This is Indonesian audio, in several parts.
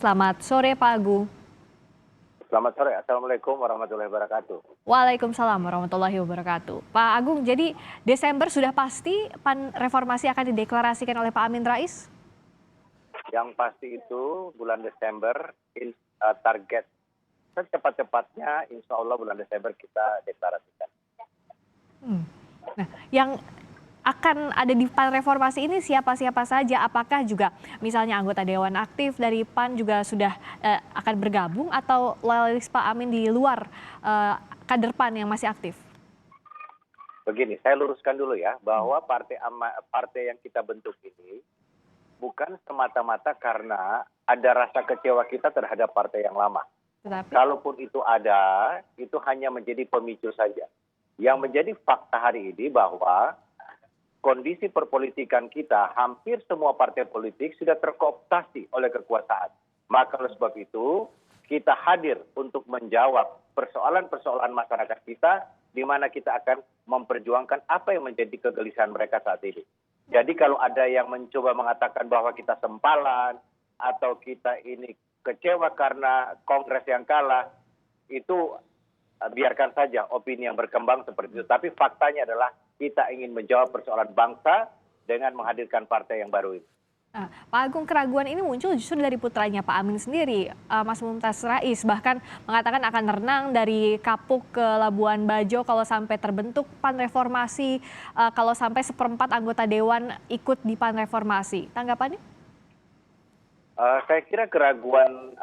Selamat sore Pak Agung. Selamat sore, Assalamualaikum warahmatullahi wabarakatuh. Waalaikumsalam warahmatullahi wabarakatuh. Pak Agung, jadi Desember sudah pasti PAN Reformasi akan dideklarasikan oleh Pak Amin Rais? Yang pasti itu bulan Desember, target secepat-cepatnya, insya Allah bulan Desember kita deklarasikan. Nah, yang akan ada di PAN Reformasi ini siapa-siapa saja? Apakah juga misalnya anggota Dewan Aktif dari PAN juga sudah akan bergabung atau loyalis Pak Amin di luar kader PAN yang masih aktif? Begini, saya luruskan dulu ya, bahwa partai yang kita bentuk ini bukan semata-mata karena ada rasa kecewa kita terhadap partai yang lama. Tetapi Kalaupun itu ada, itu hanya menjadi pemicu saja. Yang menjadi fakta hari ini bahwa kondisi perpolitikan kita, hampir semua partai politik sudah terkooptasi oleh kekuasaan. Maka oleh sebab itu, kita hadir untuk menjawab persoalan-persoalan masyarakat kita, di mana kita akan memperjuangkan apa yang menjadi kegelisahan mereka saat ini. Jadi kalau ada yang mencoba mengatakan bahwa kita sempalan, atau kita ini kecewa karena kongres yang kalah, itu biarkan saja opini yang berkembang seperti itu. Tapi faktanya adalah kita ingin menjawab persoalan bangsa dengan menghadirkan partai yang baru ini. Nah, Pak Agung, keraguan ini muncul justru dari putranya Pak Amin sendiri, Mas Mumtaz Rais, bahkan mengatakan akan renang dari Kapuk ke Labuan Bajo kalau sampai terbentuk PAN Reformasi, kalau sampai seperempat anggota Dewan ikut di PAN Reformasi. Tanggapannya? Saya kira keraguan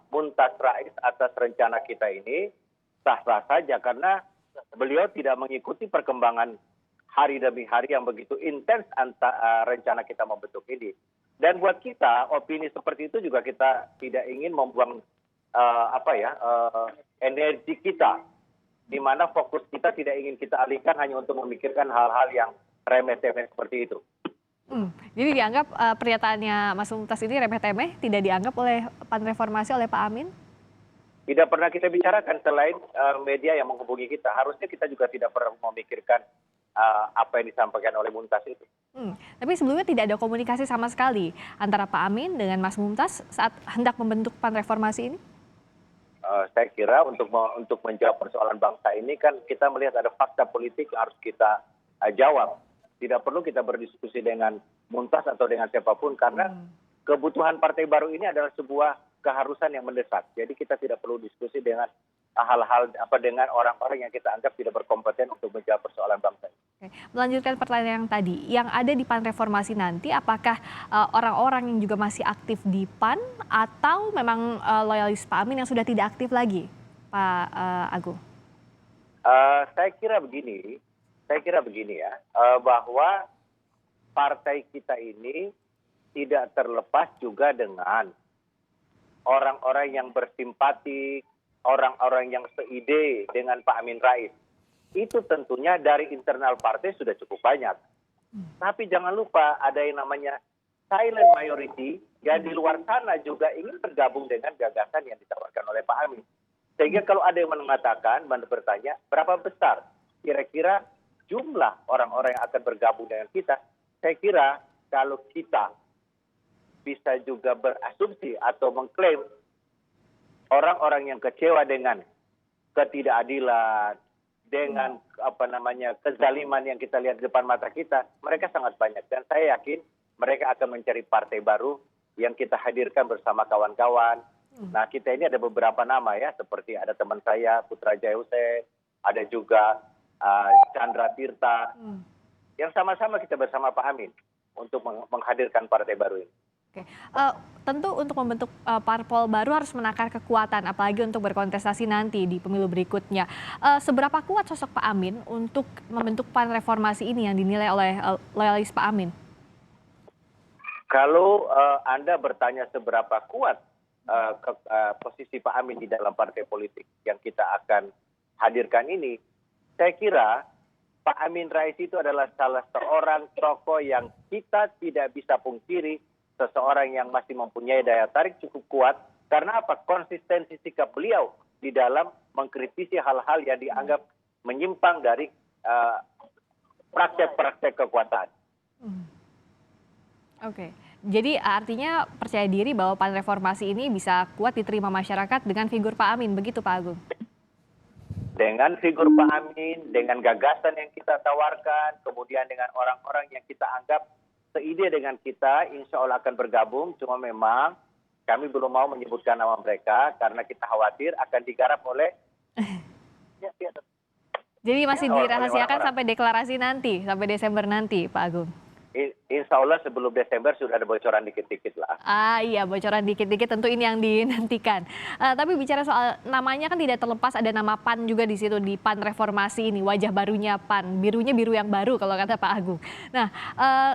Mumtaz Rais atas rencana kita ini sah-sah saja karena beliau tidak mengikuti perkembangan hari demi hari yang begitu intens rencana kita membentuk ini. Dan buat kita, opini seperti itu juga kita tidak ingin membuang energi kita, di mana fokus kita tidak ingin kita alihkan hanya untuk memikirkan hal-hal yang remeh-temeh seperti itu. Jadi dianggap pernyataannya Mas Mumtaz ini remeh-temeh, tidak dianggap oleh PAN Reformasi, oleh Pak Amin? Tidak pernah kita bicarakan selain media yang menghubungi kita. Harusnya kita juga tidak pernah memikirkan apa yang disampaikan oleh Mumtaz itu. Tapi sebelumnya tidak ada komunikasi sama sekali antara Pak Amin dengan Mas Mumtaz saat hendak membentuk PAN Reformasi ini? Saya kira untuk menjawab persoalan bangsa ini kan kita melihat ada fakta politik yang harus kita jawab. Tidak perlu kita berdiskusi dengan Mumtaz atau dengan siapapun karena kebutuhan partai baru ini adalah sebuah keharusan yang mendesak. Jadi kita tidak perlu diskusi dengan hal-hal dengan orang-orang yang kita anggap tidak berkompeten untuk menjawab persoalan bangsa ini. Oke. Melanjutkan pertanyaan yang tadi, yang ada di PAN Reformasi nanti apakah orang-orang yang juga masih aktif di PAN atau memang loyalis Pak Amin yang sudah tidak aktif lagi, Pak Agung? Saya kira begini ya, bahwa partai kita ini tidak terlepas juga dengan orang-orang yang bersimpati, orang-orang yang seide dengan Pak Amin Rais. Itu tentunya dari internal partai sudah cukup banyak. Tapi jangan lupa ada yang namanya silent majority yang di luar sana juga ingin bergabung dengan gagasan yang ditawarkan oleh Pak Amin. Sehingga kalau ada yang mengatakan, bertanya, berapa besar kira-kira jumlah orang-orang yang akan bergabung dengan kita, saya kira kalau kita bisa juga berasumsi atau mengklaim orang-orang yang kecewa dengan ketidakadilan, dengan kezaliman yang kita lihat di depan mata kita, mereka sangat banyak. Dan saya yakin mereka akan mencari partai baru yang kita hadirkan bersama kawan-kawan. Nah, kita ini ada beberapa nama ya, seperti ada teman saya, Putra Jaya Hussein, ada juga Chandra Tirta, yang sama-sama kita bersama Pak Amin untuk menghadirkan partai baru ini. Oke. Tentu untuk membentuk parpol baru harus menakar kekuatan, apalagi untuk berkontestasi nanti di pemilu berikutnya. Seberapa kuat sosok Pak Amin untuk membentuk PAN Reformasi ini yang dinilai oleh loyalis Pak Amin? Kalau Anda bertanya seberapa kuat posisi Pak Amin di dalam partai politik yang kita akan hadirkan ini, saya kira Pak Amin Rais itu adalah salah seorang tokoh yang kita tidak bisa pungkiri, seseorang yang masih mempunyai daya tarik cukup kuat. Karena apa? Konsistensi sikap beliau di dalam mengkritisi hal-hal yang dianggap menyimpang dari praktek-praktek kekuasaan. Oke. Jadi artinya percaya diri bahwa PAN Reformasi ini bisa kuat diterima masyarakat dengan figur Pak Amin, begitu Pak Agung? Dengan figur Pak Amin, dengan gagasan yang kita tawarkan, kemudian dengan orang-orang yang kita anggap seide dengan kita, insya Allah akan bergabung. Cuma memang kami belum mau menyebutkan nama mereka karena kita khawatir akan digarap oleh Jadi masih oleh dirahasiakan orang-orang. sampai deklarasi nanti, sampai Desember nanti Pak Agung? Insya Allah sebelum Desember sudah ada bocoran dikit-dikit lah. Ah iya, bocoran dikit-dikit tentu ini yang dinantikan. Tapi bicara soal namanya kan tidak terlepas ada nama PAN juga di situ, di PAN Reformasi ini, wajah barunya PAN, birunya biru yang baru kalau kata Pak Agung. Nah,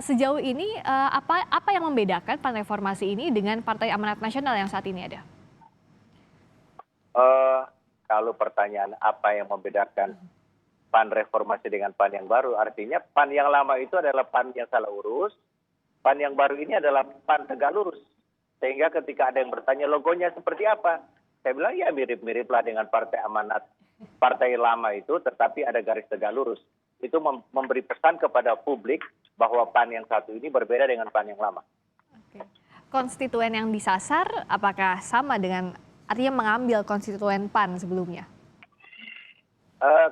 sejauh ini apa yang membedakan PAN Reformasi ini dengan Partai Amanat Nasional yang saat ini ada? Kalau pertanyaan apa yang membedakan PAN Reformasi dengan PAN yang baru, artinya PAN yang lama itu adalah PAN yang salah urus, PAN yang baru ini adalah PAN tegak lurus. Sehingga ketika ada yang bertanya logonya seperti apa, saya bilang ya mirip-mirip lah dengan Partai Amanat, partai lama itu, tetapi ada garis tegak lurus. Itu memberi pesan kepada publik bahwa PAN yang satu ini berbeda dengan PAN yang lama. Oke. Konstituen yang disasar apakah sama dengan, artinya mengambil konstituen PAN sebelumnya?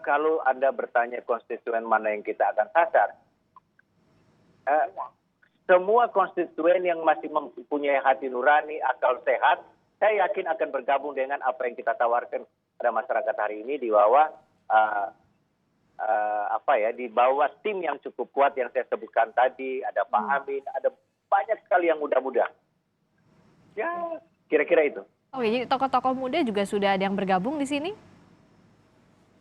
Kalau Anda bertanya konstituen mana yang kita akan sasar, semua konstituen yang masih mempunyai hati nurani, akal sehat, saya yakin akan bergabung dengan apa yang kita tawarkan pada masyarakat hari ini di bawah di bawah tim yang cukup kuat yang saya sebutkan tadi, ada Pak Amin, ada banyak sekali yang muda-muda. Ya, kira-kira itu. Oke, jadi tokoh-tokoh muda juga sudah ada yang bergabung di sini?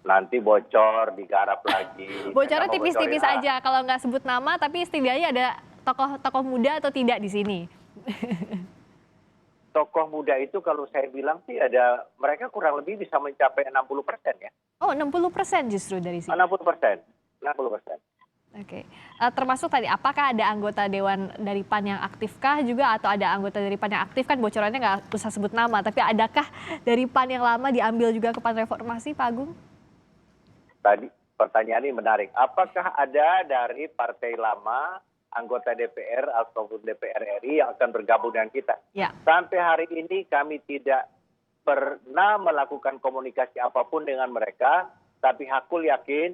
Nanti bocor, digarap lagi. Bocornya tipis-tipis aja, kalau nggak sebut nama, tapi setidaknya ada tokoh-tokoh muda atau tidak di sini? Tokoh muda itu kalau saya bilang sih mereka kurang lebih bisa mencapai 60% ya. Oh, 60% justru dari sini? 60%. 60%. Oke, termasuk tadi apakah ada anggota Dewan dari PAN yang aktifkah juga atau ada anggota dari PAN yang aktif, kan bocorannya nggak usah sebut nama, tapi adakah dari PAN yang lama diambil juga ke PAN Reformasi, Pak Agung? Tadi pertanyaan ini menarik. Apakah ada dari partai lama, anggota DPR ataupun DPR RI yang akan bergabung dengan kita? Ya. Sampai hari ini kami tidak pernah melakukan komunikasi apapun dengan mereka, tapi Hakul yakin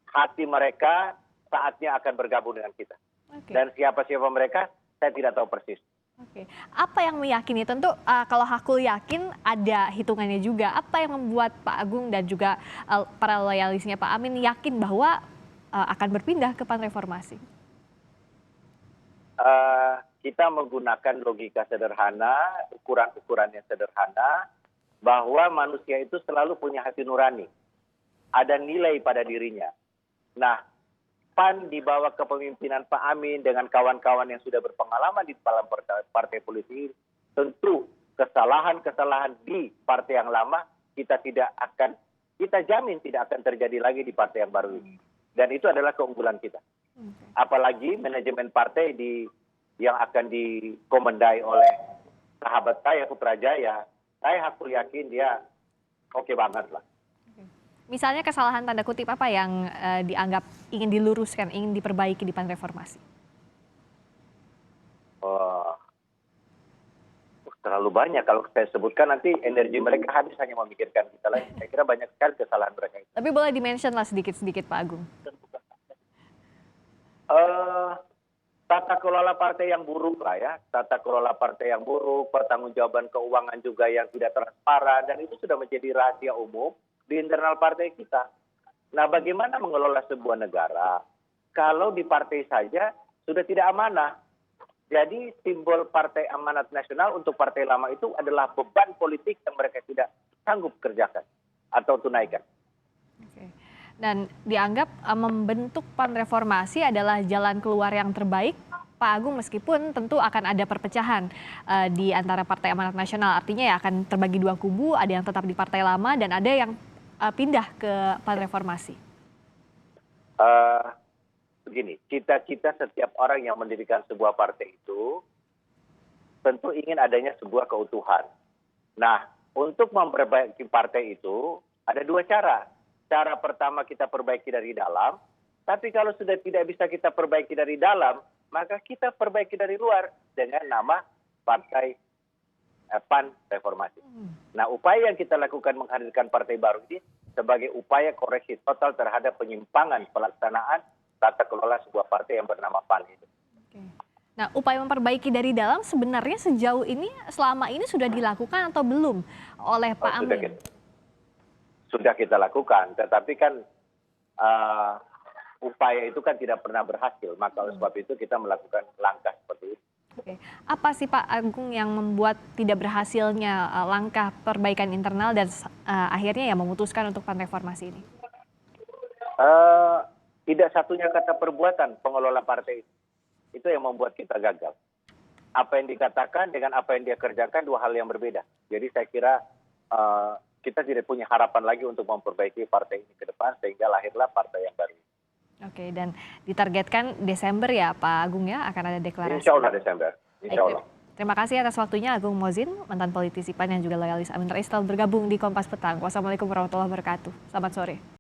hati mereka saatnya akan bergabung dengan kita. Oke. Dan siapa-siapa mereka, saya tidak tahu persis. Oke, apa yang meyakini? Tentu kalau Hakul yakin ada hitungannya juga. Apa yang membuat Pak Agung dan juga para loyalisnya Pak Amin yakin bahwa akan berpindah ke PAN Reformasi? Kita menggunakan logika sederhana, ukuran-ukuran yang sederhana, bahwa manusia itu selalu punya hati nurani. Ada nilai pada dirinya. Nah, PAN di bawah kepemimpinan Pak Amin dengan kawan-kawan yang sudah berpengalaman di dalam partai politik, tentu kesalahan-kesalahan di partai yang lama kita jamin tidak akan terjadi lagi di partai yang baru ini. Dan itu adalah keunggulan kita. Apalagi manajemen partai yang akan dikomandai oleh sahabat saya Putrajaya, saya Hakul yakin dia oke banget lah. Misalnya kesalahan tanda kutip apa yang dianggap ingin diluruskan, ingin diperbaiki di PAN Reformasi? Terlalu banyak. Kalau saya sebutkan nanti energi mereka habis hanya memikirkan kita lagi. Saya kira banyak sekali kesalahan mereka. Tapi boleh di-mention lah sedikit-sedikit Pak Agung. Tata kelola partai yang buruk lah ya. Tata kelola partai yang buruk, pertanggungjawaban keuangan juga yang tidak transparan, dan itu sudah menjadi rahasia umum di internal partai kita. Nah, bagaimana mengelola sebuah negara kalau di partai saja sudah tidak amanah? Jadi simbol Partai Amanat Nasional untuk partai lama itu adalah beban politik yang mereka tidak sanggup kerjakan atau tunaikan. Oke. Dan dianggap membentuk PAN Reformasi adalah jalan keluar yang terbaik, Pak Agung, meskipun tentu akan ada perpecahan di antara Partai Amanat Nasional. Artinya ya akan terbagi dua kubu, ada yang tetap di partai lama dan ada yang pindah ke PAN Reformasi. Begini, cita-cita setiap orang yang mendirikan sebuah partai itu tentu ingin adanya sebuah keutuhan. Nah, untuk memperbaiki partai itu ada dua cara. Cara pertama kita perbaiki dari dalam, tapi kalau sudah tidak bisa kita perbaiki dari dalam, maka kita perbaiki dari luar dengan nama Partai PAN Reformasi. Nah, upaya yang kita lakukan menghadirkan partai baru ini sebagai upaya koreksi total terhadap penyimpangan pelaksanaan tata kelola sebuah partai yang bernama PAN itu. Oke. Nah, upaya memperbaiki dari dalam sebenarnya sejauh ini selama ini sudah dilakukan atau belum oleh Pak Amin? Sudah kita lakukan, tetapi kan upaya itu kan tidak pernah berhasil. Maka oleh sebab itu kita melakukan langkah seperti itu. Oke. Apa sih Pak Agung yang membuat tidak berhasilnya langkah perbaikan internal dan akhirnya ya memutuskan untuk PAN Reformasi ini? Tidak satunya kata perbuatan pengelola partai itu yang membuat kita gagal. Apa yang dikatakan dengan apa yang dia kerjakan dua hal yang berbeda. Jadi saya kira kita tidak punya harapan lagi untuk memperbaiki partai ini ke depan sehingga lahirlah partai yang baru. Oke, dan ditargetkan Desember ya Pak Agung ya akan ada deklarasi. Insya Allah Desember. Insya Allah. Terima kasih atas waktunya Agung Mozin, mantan politisi PAN yang juga loyalis Amin Rais telah bergabung di Kompas Petang. Wassalamualaikum warahmatullahi wabarakatuh. Selamat sore.